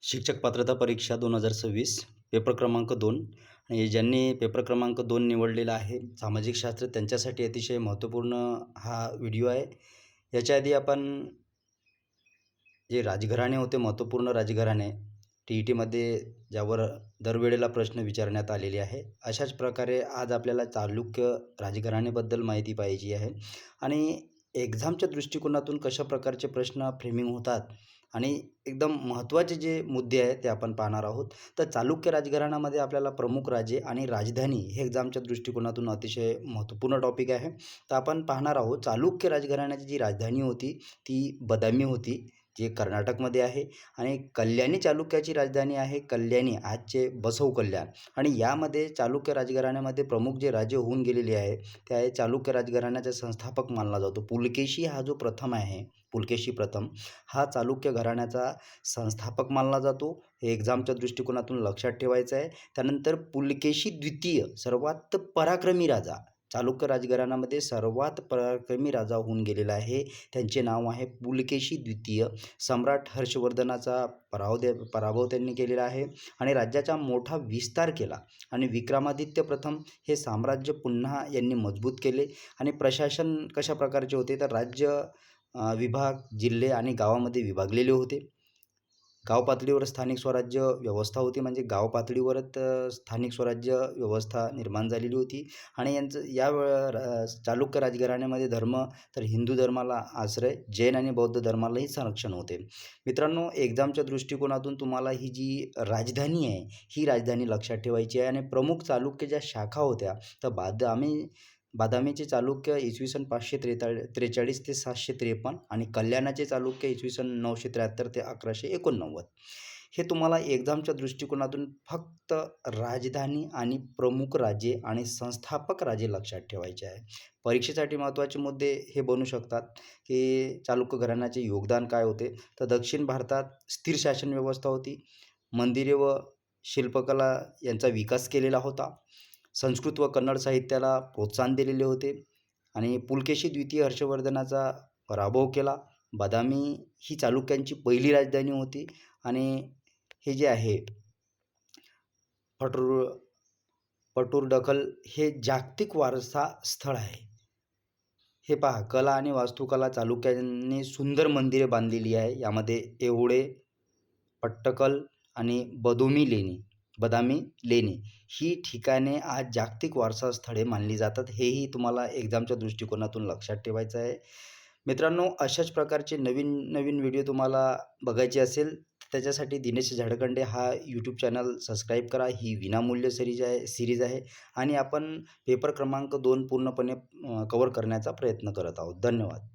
शिक्षक पात्रता परीक्षा 2026 पेपर क्रमांक 2 आणि ज्यांनी पेपर क्रमांक 2 निवडलेला आहे सामाजिक शास्त्र त्यांच्यासाठी अतिशय महत्त्वपूर्ण हा व्हिडिओ आहे. याच्या आधी आपण जे राजघराणे होते महत्त्वपूर्ण राजघराणे टी-ई-टीमध्ये ज्यावर दरवेळेला प्रश्न विचारण्यात आलेले आहे. अशाच प्रकारे आज आपल्याला चालुक्य राजघराणेबद्दल माहिती पाहिजे आहे आणि एक्झामच्या दृष्टिकोनातून कशा प्रकारचे प्रश्न फ्रेमिंग होतात आणि एकदम महत्त्वाचे जे मुद्दे आहेत ते आपण पाहणार आहोत. तर चालुक्य राजघराण्यामध्ये आपल्याला प्रमुख राजे आणि राजधानी हे एक्झामच्या दृष्टिकोनातून अतिशय महत्त्वपूर्ण टॉपिक आहे. तर आपण पाहणार आहोत चालुक्य राजघराण्याची जी राजधानी होती ती बदामी होती, जे कर्नाटकमध्ये आहे आणि कल्याणी चालुक्याची राजधानी आहे कल्याणी, आजचे बसव कल्याण. आणि यामध्ये चालुक्य राजघराण्यामध्ये प्रमुख जे राजे होऊन गेलेले आहे ते आहे चालुक्य राजघराण्याचा संस्थापक मानला जातो. पुलकेशी हा जो प्रथम आहे, पुलकेशी प्रथम हा चालुक्य घराण्याचा संस्थापक मानला जातो. हे एक्झामच्या दृष्टिकोनातून लक्षात ठेवायचं आहे. त्यानंतर पुलकेशी द्वितीय सर्वात पराक्रमी राजा, चालुक्य राजघराण्यामध्ये सर्वात पराक्रमी राजा होऊन गेलेला आहे, त्यांचे नाव आहे पुलकेशी द्वितीय. सम्राट हर्षवर्धनाचा पराभव त्यांनी केलेला आहे आणि राज्याचा मोठा विस्तार केला आणि विक्रमादित्य प्रथम हे साम्राज्य पुन्हा यांनी मजबूत केले. आणि प्रशासन कशा प्रकारचे होते तर राज्य विभाग, जिल्हे आणि गावामध्ये विभागलेले होते. गाव पातळीवर स्थानिक स्वराज्य व्यवस्था होती, म्हणजे गाव पातळीवरच स्थानिक स्वराज्य व्यवस्था निर्माण झालेली होती. आणि यांचं चालुक्य राजघराण्यामध्ये धर्म तर हिंदू धर्माला आश्रय, जैन आणि बौद्ध धर्मालाही संरक्षण होते. मित्रांनो, एक्झामच्या दृष्टिकोनातून तुम्हाला ही जी राजधानी आहे ही राजधानी लक्षात ठेवायची आहे. आणि प्रमुख चालुक्य ज्या शाखा होत्या तर बादामीचे चालुक्य इसवी सन 543 ते 753 आणि कल्याणाचे चालुक्य इसवी सन 973 ते 1189. हे तुम्हाला एक्झामच्या दृष्टिकोनातून फक्त राजधानी आणि प्रमुख राजे आणि संस्थापक राजे लक्षात ठेवायचे आहे. परीक्षेसाठी महत्त्वाचे मुद्दे हे बनू शकतात की चालुक्य घराण्याचे योगदान काय होते. तर दक्षिण भारतात स्थिर शासन व्यवस्था होती, मंदिरे व शिल्पकला यांचा विकास केलेला होता, संस्कृत व कन्नड साहित्याला प्रोत्साहन दिलेले होते आणि पुलकेशी द्वितीय हर्षवर्धनाचा पराभव केला. बदामी ही चालुक्यांची पहिली राजधानी होती आणि हे जे आहे पटूरडखल हे जागतिक वारसा स्थळ आहे. हे पहा, कला आणि वास्तुकला चालुक्यांनी सुंदर मंदिरे बांधलेली आहे. यामध्ये एवढे, पट्टकल आणि बदामी लेणी ही ठिकाणे आज जागतिक वारसा स्थळे मानली जातात. हेही तुम्हाला एक्झामच्या दृष्टिकोनातून लक्षात ठेवायचं आहे. मित्रांनो, अशाच प्रकारचे नवीन नवीन व्हिडिओ तुम्हाला बघायचे असेल त्याच्यासाठी दिनेश झाडखंडे हा यूट्यूब चॅनल सबस्क्राईब करा. ही विनामूल्य सिरीज आहे आणि आपण पेपर क्रमांक 2 पूर्णपणे कव्हर करण्याचा प्रयत्न करत आहोत. धन्यवाद.